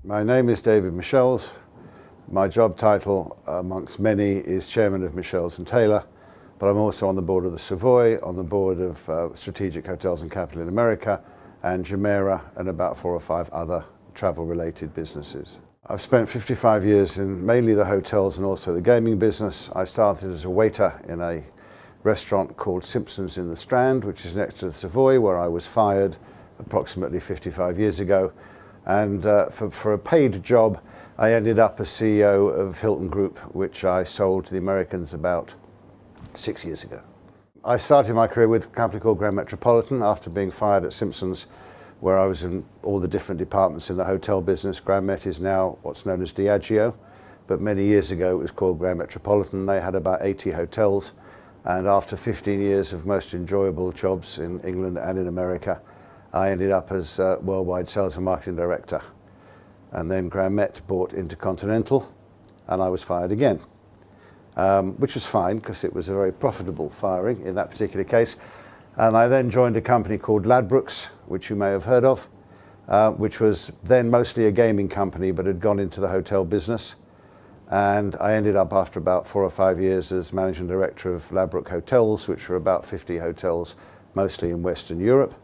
My name is David Michels. My job title, amongst many, is Chairman of Michels Taylor, but I'm also on the board of the Savoy, on the board of Strategic Hotels and Capital in America, and Jumeirah, and about 4 or 5 other travel-related businesses. I've spent 55 years in mainly the hotels and also the gaming business. I started as a waiter in a restaurant called Simpson's in the Strand, which is next to the Savoy, where I was fired approximately 55 years ago. And for a paid job, I ended up as CEO of Hilton Group, which I sold to the Americans about 6 years ago. I started my career with a company called Grand Metropolitan after being fired at Simpson's, where I was in all the different departments in the hotel business. Grand Met is now what's known as Diageo, but many years ago it was called Grand Metropolitan. They had about 80 hotels, and after 15 years of most enjoyable jobs in England and in America, I ended up as Worldwide Sales and Marketing Director. And then Grand Met bought Intercontinental, and I was fired again, which was fine because it was a very profitable firing in that particular case. And I then joined a company called Ladbrokes, which you may have heard of, which was then mostly a gaming company, but had gone into the hotel business. And I ended up after about 4 or 5 years as Managing Director of Ladbrokes Hotels, which were about 50 hotels, mostly in Western Europe.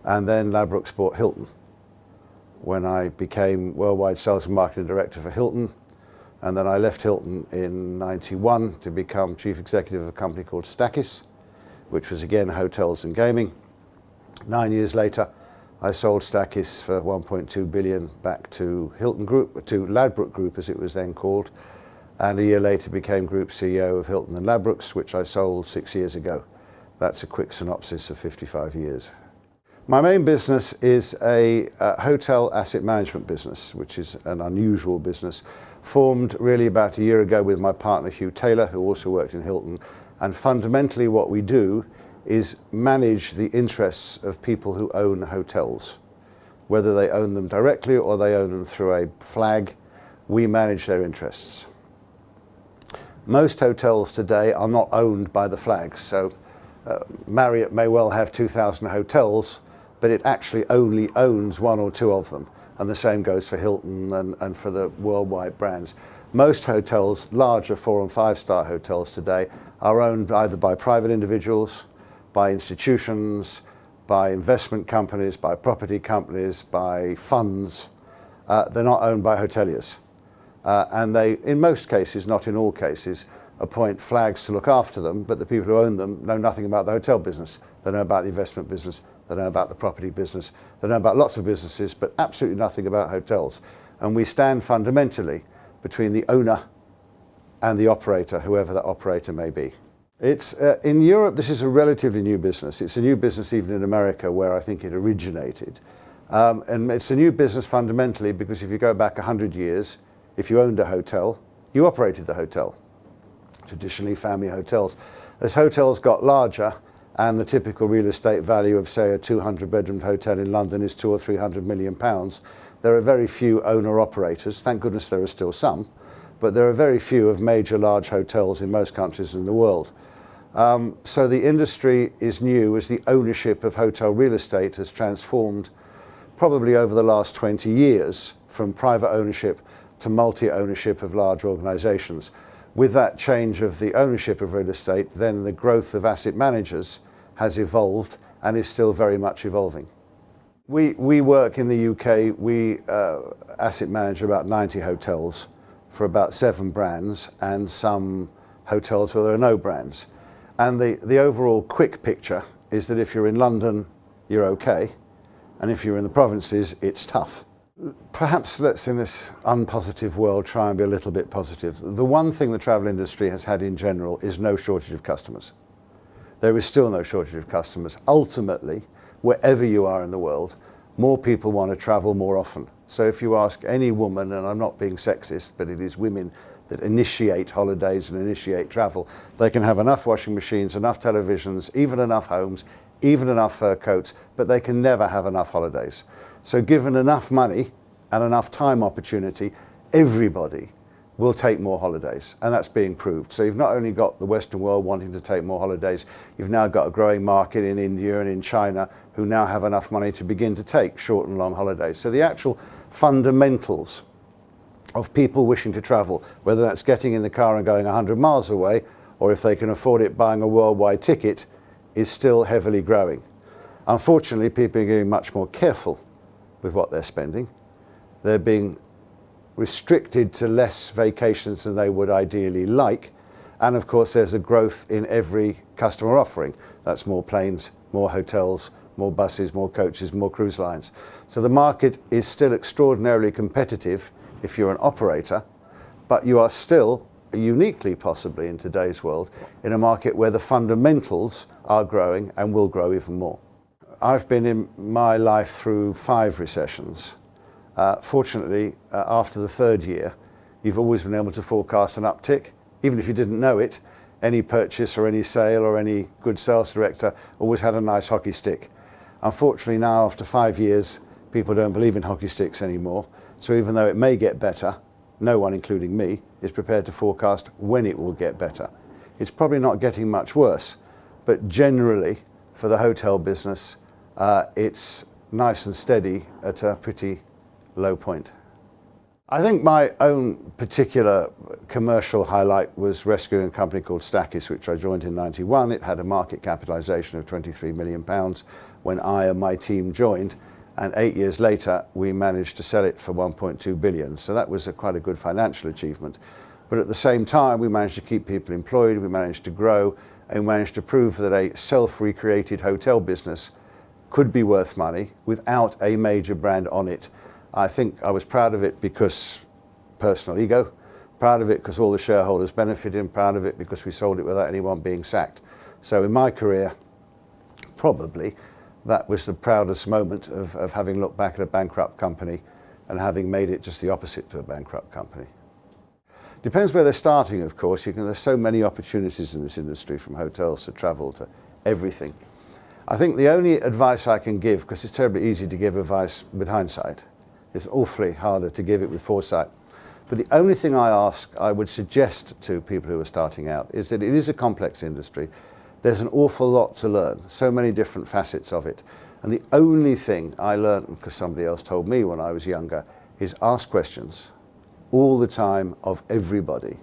And then Ladbrokes bought Hilton when I became Worldwide Sales and Marketing Director for Hilton. And then I left Hilton in '91 to become Chief Executive of a company called Stakis, which was again hotels and gaming. 9 years later, I sold Stakis for 1.2 billion back to Hilton Group, to Ladbrokes Group as it was then called. And a year later became Group CEO of Hilton and Ladbrokes, which I sold 6 years ago. That's a quick synopsis of 55 years. My main business is a hotel asset management business, which is an unusual business, formed really about a year ago with my partner Hugh Taylor, who also worked in Hilton. And fundamentally what we do is manage the interests of people who own hotels. Whether they own them directly or they own them through a flag, we manage their interests. Most hotels today are not owned by the flags. So Marriott may well have 2,000 hotels, but it actually only owns 1 or 2 of them. And the same goes for Hilton and for the worldwide brands. Most hotels, larger 4- and 5-star hotels today, are owned either by private individuals, by institutions, by investment companies, by property companies, by funds. They're not owned by hoteliers. And they, in most cases, not in all cases, appoint flags to look after them, but the people who own them know nothing about the hotel business. They know about the investment business, they know about the property business, they know about lots of businesses, but absolutely nothing about hotels. And we stand fundamentally between the owner and the operator, whoever that operator may be. It's, in Europe, this is a relatively new business. It's a new business even in America, where I think it originated. And it's a new business fundamentally because if you go back 100 years, if you owned a hotel, you operated the hotel. Traditionally family hotels. As hotels got larger and the typical real estate value of, say, a 200-bedroom hotel in London is 200 or 300 million pounds, there are very few owner-operators. Thank goodness there are still some, but there are very few of major large hotels in most countries in the world. So the industry is new as the ownership of hotel real estate has transformed probably over the last 20 years from private ownership to multi-ownership of large organizations. With that change of the ownership of real estate, then the growth of asset managers has evolved and is still very much evolving. We work in the UK, we asset manage about 90 hotels for about 7 brands and some hotels where there are no brands. And the overall quick picture is that if you're in London, you're okay. And if you're in the provinces, it's tough. Perhaps let's, in this unpositive world, try and be a little bit positive. The one thing the travel industry has had in general is no shortage of customers. There is still no shortage of customers. Ultimately, wherever you are in the world, more people want to travel more often. So if you ask any woman, and I'm not being sexist, but it is women that initiate holidays and initiate travel, they can have enough washing machines, enough televisions, even enough homes, even enough fur coats, but they can never have enough holidays. So given enough money and enough time opportunity, everybody will take more holidays, and that's being proved. So you've not only got the Western world wanting to take more holidays, you've now got a growing market in India and in China who now have enough money to begin to take short and long holidays. So the actual fundamentals of people wishing to travel, whether that's getting in the car and going 100 miles away, or if they can afford it, buying a worldwide ticket, is still heavily growing. Unfortunately, people are getting much more careful with what they're spending. They're being restricted to less vacations than they would ideally like. And of course, there's a growth in every customer offering. That's more planes, more hotels, more buses, more coaches, more cruise lines. So the market is still extraordinarily competitive if you're an operator, but you are still uniquely, possibly in today's world, in a market where the fundamentals are growing and will grow even more. I've been in my life through 5 recessions. Fortunately, after the 3rd year, you've always been able to forecast an uptick. Even if you didn't know it, any purchase or any sale or any good sales director always had a nice hockey stick. Unfortunately now, after 5 years, people don't believe in hockey sticks anymore. So even though it may get better, no one, including me, is prepared to forecast when it will get better. It's probably not getting much worse, but generally, for the hotel business, it's nice and steady at a pretty low point. I think my own particular commercial highlight was rescuing a company called Stackis, which I joined in '91. It had a market capitalisation of £23 million when I and my team joined, and 8 years later we managed to sell it for 1.2 billion. So that was quite a good financial achievement. But at the same time, we managed to keep people employed, we managed to grow, and we managed to prove that a self-recreated hotel business could be worth money without a major brand on it. I think I was proud of it because personal ego, proud of it because all the shareholders benefited, and proud of it because we sold it without anyone being sacked. So in my career, probably that was the proudest moment of having looked back at a bankrupt company and having made it just the opposite to a bankrupt company. Depends where they're starting, of course. There's so many opportunities in this industry, from hotels to travel to everything. I think the only advice I can give, because it's terribly easy to give advice with hindsight, it's awfully harder to give it with foresight. But the only thing I would suggest to people who are starting out is that it is a complex industry. There's an awful lot to learn, so many different facets of it. And the only thing I learned, because somebody else told me when I was younger, is ask questions all the time of everybody.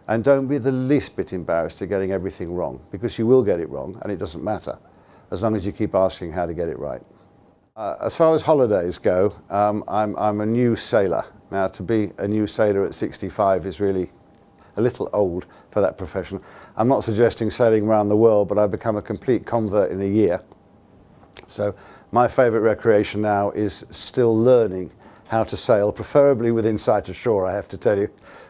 And don't be the least bit embarrassed at getting everything wrong, because you will get it wrong and it doesn't matter, as long as you keep asking how to get it right. As far as holidays go, I'm a new sailor. Now, to be a new sailor at 65 is really a little old for that profession. I'm not suggesting sailing around the world, but I've become a complete convert in a year. So my favourite recreation now is still learning how to sail, preferably within sight of shore, I have to tell you.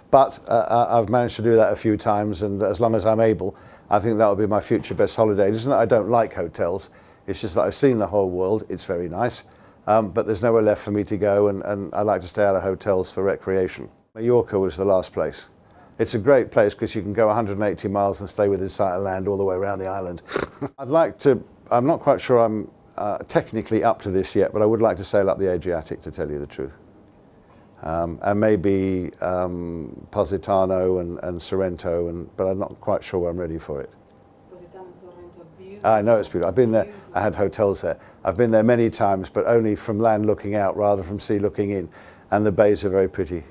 But I've managed to do that a few times, and as long as I'm able, I think that will be my future best holiday. It isn't that I don't like hotels, it's just that I've seen the whole world. It's very nice, but there's nowhere left for me to go, and I like to stay out of hotels for recreation. Mallorca was the last place. It's a great place because you can go 180 miles and stay within sight of land all the way around the island. I'm not quite sure I'm technically up to this yet, but I would like to sail up the Adriatic, to tell you the truth. And maybe Positano and Sorrento, but I'm not quite sure I'm ready for it. I know it's beautiful. I've been there. I had hotels there. I've been there many times, but only from land looking out rather from sea looking in. And the bays are very pretty.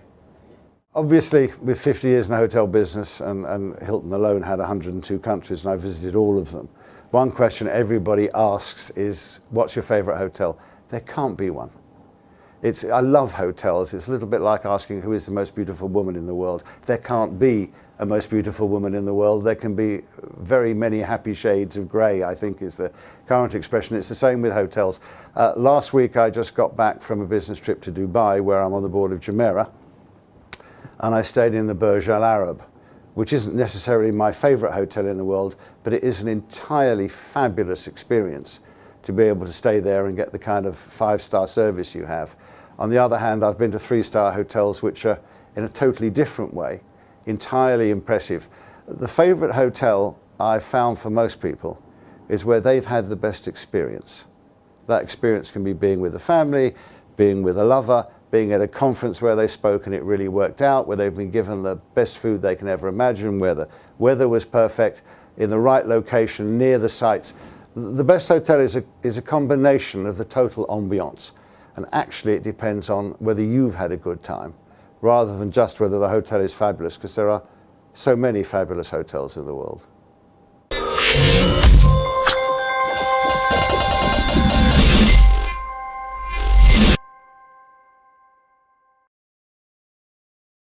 Obviously, with 50 years in the hotel business, and Hilton alone had 102 countries, and I visited all of them. One question everybody asks is, what's your favourite hotel? There can't be one. I love hotels. It's a little bit like asking who is the most beautiful woman in the world. There can't be a most beautiful woman in the world. There can be very many happy shades of grey, I think is the current expression. It's the same with hotels. Last week I just got back from a business trip to Dubai, where I'm on the board of Jumeirah, and I stayed in the Burj Al Arab, which isn't necessarily my favourite hotel in the world, but it is an entirely fabulous experience to be able to stay there and get the kind of 5-star service you have. On the other hand, I've been to 3-star hotels which are, in a totally different way, entirely impressive. The favourite hotel I've found for most people is where they've had the best experience. That experience can be being with a family, being with a lover, being at a conference where they spoke and it really worked out, where they've been given the best food they can ever imagine, where the weather was perfect, in the right location, near the sites. The best hotel is a combination of the total ambiance. And actually it depends on whether you've had a good time, rather than just whether the hotel is fabulous, because there are so many fabulous hotels in the world.